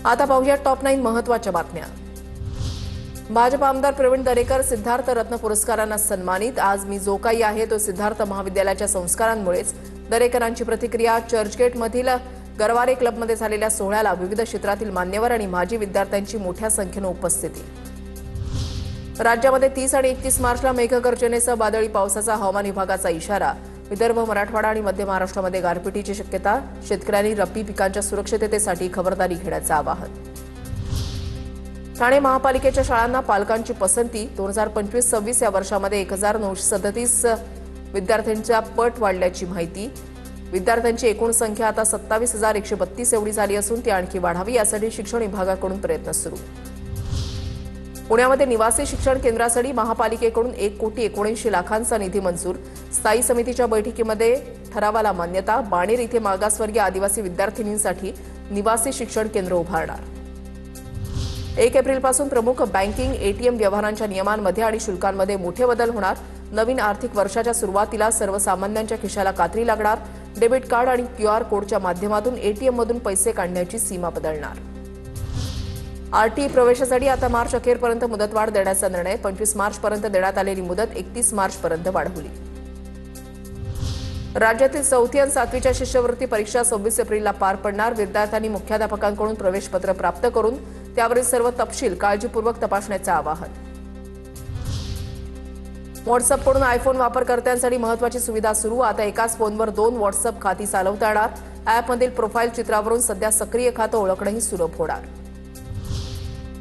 आता पाहूया टॉप 9 महत्त्वाच्या बातम्या। भाजप आमदार प्रवीण दरेकर सिद्धार्थ रत्न पुरस्कारांना सन्मानित। आज मी जो काही आहे तो सिद्धार्थ महाविद्यालयाच्या संस्कारांमुळेच। दरेकरांची प्रतिक्रिया। चर्चगेटमधील गरवारे क्लबमध्ये झालेल्या सोहळ्याला विविध क्षेत्रातील मान्यवर आणि माजी विद्यार्थ्यांची मोठ्या संख्येने उपस्थिती। राज्यामध्ये 30 आणि 31 मार्चला मेघगर्जनेसह वादळी पावसाचा हवामान विभागाचा इशारा। विदर्भ, मराठवाडा आणि मध्य महाराष्ट्रामध्ये गारपिटीची शक्यता। शेतकऱ्यांनी रब्बी पिकांच्या सुरक्षिततेसाठी खबरदारी घेण्याचे आवाहन। ठाणे महापालिकेच्या शाळांना पालकांची पसंती। 2025-26 या वर्षामध्ये 1937 विद्यार्थ्यांचा पट वाढल्याची माहिती। विद्यार्थ्यांची एकूण संख्या आता 27,132 एवढी झाली असून ती आणखी वाढावी यासाठी शिक्षण विभागाकडून प्रयत्न सुरू। पुण्यामध्ये निवासी शिक्षण केंद्रासाठी महापालिकेकडून 1,79,00,000 निधी मंजूर। स्थायी समितीच्या बैठकीमध्ये ठरावाला मान्यता। बाणेर इथे मागासवर्गीय आदिवासी विद्यार्थिनींसाठी निवासी शिक्षण केंद्र उभारणार। 1 एप्रिलपासून प्रमुख बँकिंग एटीएम व्यवहारांच्या नियमांमध्ये आणि शुल्कांमध्ये मोठे बदल होणार। नवीन आर्थिक वर्षाच्या सुरुवातीला सर्वसामान्यांच्या खिशाला कात्री लागणार। डेबिट कार्ड आणि QR कोडच्या माध्यमातून एटीएममधून पैसे काढण्याची सीमा बदलणार। आरटीई प्रवेशासाठी आता मार्च अखेरपर्यंत मुदतवाढ देण्याचा निर्णय। 25 मार्चपर्यंत देण्यात आलेली मुदत 31 मार्चपर्यंत वाढवली। राज्यातील 4थी आणि 7वीच्या शिष्यवृत्ती परीक्षा 26 एप्रिलला पार पडणार। विद्यार्थ्यांनी मुख्याध्यापकांकडून प्रवेशपत्र प्राप्त करून त्यावरील सर्व तपशील काळजीपूर्वक तपासण्याचे आवाहन। व्हॉट्सअपकडून आयफोन वापरकर्त्यांसाठी महत्त्वाची सुविधा सुरू। आता एकाच फोनवर 2 व्हॉट्सअप खाती चालवता येणार। ॲपमधील प्रोफाईल चित्रावरून सध्या सक्रिय खातं ओळखणंही सुलभ होणार।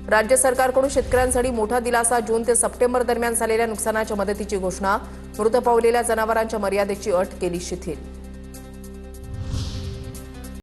राज्य सरकारकडून शेतकऱ्यांसाठी मोठा दिलासा। जून ते सप्टेंबर दरम्यान झालेल्या नुकसानाच्या मदतीची घोषणा। मृत पावलेल्या जनावरांच्या मर्यादेची अट केली शिथिल।